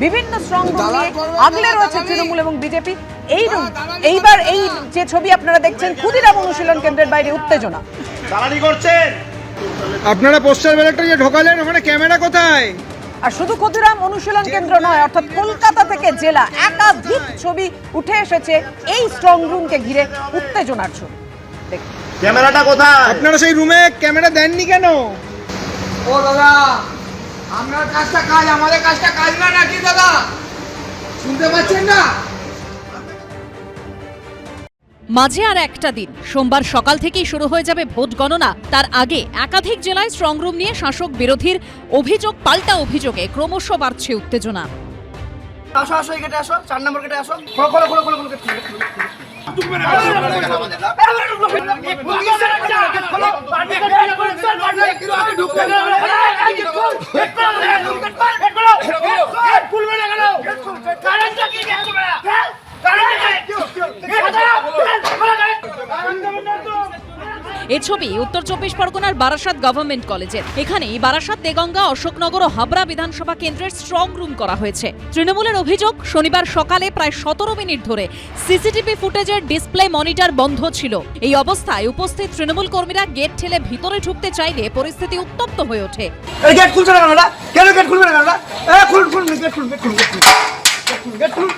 বিভিন্ন strong room নিয়ে আগলে রয়েছে তৃণমূল এবং বিজেপি। এইবার এই যে ছবি আপনারা দেখছেন, ক্ষুদিরাম অনুশীলন কেন্দ্রের বাইরে উত্তেজনা। দালালি করছেন আপনারা পোস্টার ব্যালটটা যে ঢোকালেন, ওখানে ক্যামেরা কোথায়? আর শুধু ক্ষুদিরাম অনুশীলন কেন্দ্র নয়, অর্থাৎ কলকাতা থেকে জেলা একাধিক ছবি উঠে এসেছে এই স্ট্রং রুমকে ঘিরে উত্তেজনার ছবি। ক্যামেরাটা কোথায়? আপনারা সেই রুমে ক্যামেরা দেননি কেন? ও দাদা, আপনার কাজটা কাজ, আমাদের কাজটা কাজ না নাকি দাদা? শুনতে পাচ্ছেন না? মাঝে আর একটা দিন, সোমবার সকাল থেকেই শুরু হয়ে যাবে ভোট গণনা। তার আগে একাধিক জেলায় স্ট্রংরুম নিয়ে শাসক বিরোধীর অভিযোগ পাল্টা অভিযোগে ক্রমশ বাড়ছে উত্তেজনা। আসো আসো, এই গেটে আসো, 4 নম্বর গেটে আসো। খোলো খোলো খোলো খোলো খোলো। এ ছবি উত্তর 24 পরগনার বারাসাত গভর্নমেন্ট কলেজের। এখানেই বারাসাত, দেগঙ্গা, অশোকনগর ও হাবড়া বিধানসভা কেন্দ্রের স্ট্রং রুম করা হয়েছে। তৃণমূলের অভিযোগ, শনিবার সকালে প্রায় 17 মিনিট ধরে সিসিটিভি ফুটেজের ডিসপ্লে মনিটর বন্ধ ছিল। এই অবস্থায় উপস্থিত তৃণমূল কর্মীরা গেট ঠেলে ভিতরে ঢুকতে চাইলে পরিস্থিতি উত্তপ্ত হয়ে ওঠে। এই গেট খুলছে না কেন? কেন গেট খুলবে না কেন? খুলুন খুলুন, গেট খুলুন, গেট খুলুন, গেট খুলুন।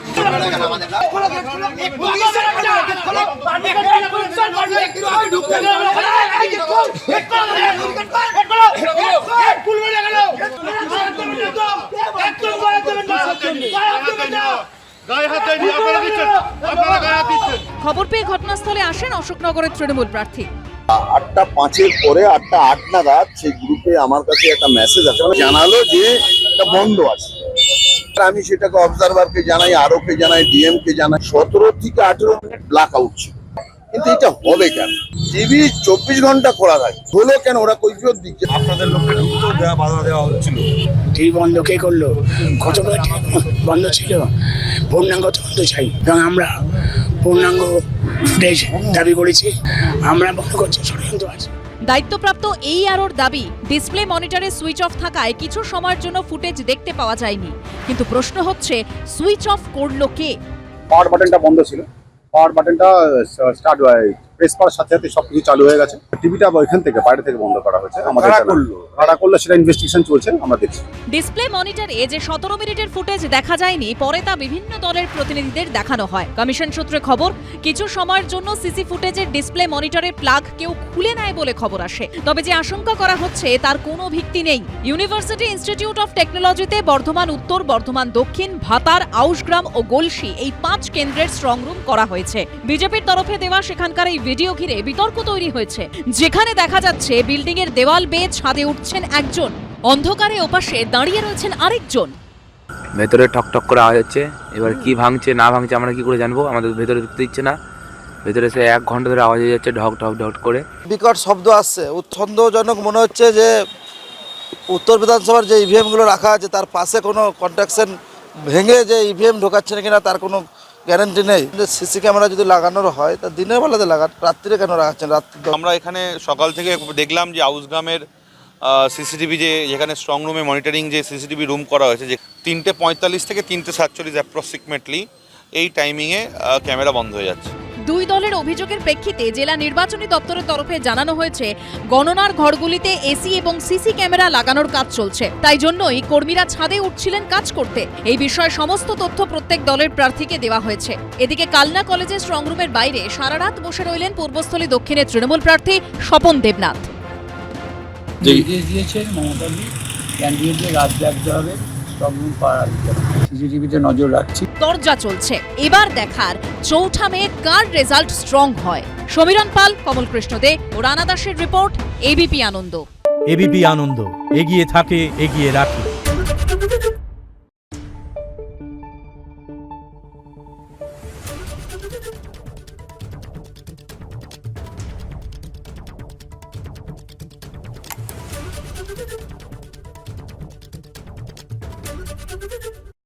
খবর পেয়ে ঘটনাস্থলে আসেন অশোকনগরের তৃণমূল প্রার্থী। 8:05 পরে 8:08 নাগাদ সেই গ্রুপে আমার কাছে একটা মেসেজ আছে, মানে জানালো যে এটা বন্ধ আছে। আমি সেটাকে অবজারভারকে জানাই, আরোকে জানাই, ডিএম কে জানাই। 17 থেকে 18 মিনিট ব্ল্যাক আউট ছিল। কিন্তু এটা হবে কেন? টিভি 24 ঘন্টা খোলা থাকে, হলো কেন? ওরা কৈফিয়ত দিচ্ছে। আপনাদের লোককে ঢুকতেও বাধা দেওয়া হচ্ছিল। টিভি বন্ধ কে করলো? কতগুলো টিভি বন্ধ ছিল। পূর্ণাঙ্গ তদন্ত চাই এবং আমরা পূর্ণাঙ্গ ফুটেজ দাবি করেছি। আমরা মনে করছি ষড়যন্ত্র আছে। দায়িত্বপ্রাপ্ত এই আরোর দাবি, ডিসপ্লে মনিটরে সুইচ অফ থাকায় কিছু সময়ের জন্য ফুটেজ দেখতে পাওয়া যায়নি। কিন্তু প্রশ্ন হচ্ছে, সুইচ অফ করলো কে? পাওয়ার বাটনটা বন্ধ ছিল, পাওয়ার বাটনটা স্টার্ট প্রেস করার সাথে সাথে সবকিছু চালু হয়ে গেছে। টিভিটা ওইখান থেকে বাইরে থেকে বন্ধ করা হয়েছে। আমাদের কারা করলো সেটা ইনভেস্টিগেশন চলছে, আমরা দেখছি। ডিসপ্লে মনিটরে যে 17 মিনিটের ফুটেজ দেখা যায়নি, পরে তা বিভিন্ন দলের প্রতিনিধিদের দেখানো হয়। কমিশন সূত্রে খবর, কিছু সময়ের জন্য সিসি ফুটেজের ডিসপ্লে মনিটরের প্লাগ কেউ খুলে নেয় বলে খবর আসে। তবে যে আশঙ্কা করা হচ্ছে তার কোনো ভিত্তি নেই। ইউনিভার্সিটি ইনস্টিটিউট অফ টেকনোলজিতে বর্ধমান উত্তর, বর্ধমান দক্ষিণ, ভাতার, আউশগ্রাম ও গলসি এই 5 কেন্দ্রের স্ট্রং রুম করা হয়েছে। বিজেপির তরফে দেওয়া সেখানকার এই ভিডিও ঘিরে বিতর্ক তৈরি হয়েছে, যেখানে দেখা যাচ্ছে বিল্ডিং এর দেওয়াল বেয়ে ছাদে উঠছেন একজন, অন্ধকারে ওপাশে দাঁড়িয়ে রয়েছেন আরেকজন। ভেতরে ঠকঠক করে আওয়াজ হচ্ছে। এবার কি ভাঙছে না ভাঙছে আমরা কি করে জানবো? আমাদের ভেতরে ঢুকতে দিচ্ছে না। ভেতরে সে 1 ঘন্টা ধরে আওয়াজ হয়ে যাচ্ছে, ঢক ঢক ঢক করে। বিকট শব্দ আসছে। সন্দেহজনক মনে হচ্ছে যে উত্তর বিধানসভার যে ইভিএম গুলো রাখা আছে তার পাশে কোনো কন্ট্রাকশন ভেঙে যে ইভিএম ঢোকাচ্ছে না কিনা তার কোনো গ্যারান্টি নেই। সিসি ক্যামেরা যদি লাগানোর হয় তা দিনের বেলাতে লাগান, রাত্রিরে কেন লাগাচ্ছেন? রাত্রি আমরা এখানে সকাল থেকে দেখলাম যে আউসগ্রামের সিসিটিভি যেখানে স্ট্রং রুমে মনিটরিং যে সিসিটিভি রুম করা হয়েছে, যে 3:45 থেকে 3:47 অ্যাপ্রক্সিমেটলি এই টাইমিংয়ে ক্যামেরা বন্ধ হয়ে যাচ্ছে। দুই দলের অভিযোগের প্রেক্ষিতে জেলা নির্বাচনী দপ্তরের তরফে জানানো হয়েছে, গণনার ঘরগুলিতে এসি এবং সিসি ক্যামেরা লাগানোর কাজ চলছে। তাই জন্যই কর্মীরা ছাদে উঠছিলেন কাজ করতে। এই বিষয়ে সমস্ত তথ্য প্রত্যেক দলের প্রার্থীকে দেওয়া হয়েছে। এদিকে কালনা কলেজের স্ট্রংরুমের বাইরে সারা রাত বসে রইলেন পূর্বস্থলী দক্ষিণের তৃণমূল প্রার্থী স্বপন দেবনাথ। নির্দেশ দিয়েছেন মমতাদি, ক্যান্ডিডেটদের রাত জাগতে হবে, স্ট্রংরুম পাওয়ার সিসিটিভিতে নজর রাখছি। দরজা চলছে, এবার দেখার 4 মে কার রেজাল্ট স্ট্রং হয়। সমীরণ পাল, কমল কৃষ্ণ দে ও রানা দাসের রিপোর্ট, এবিপি আনন্দ। এবিপি আনন্দ, এগিয়ে থাকে, এগিয়ে রাখে।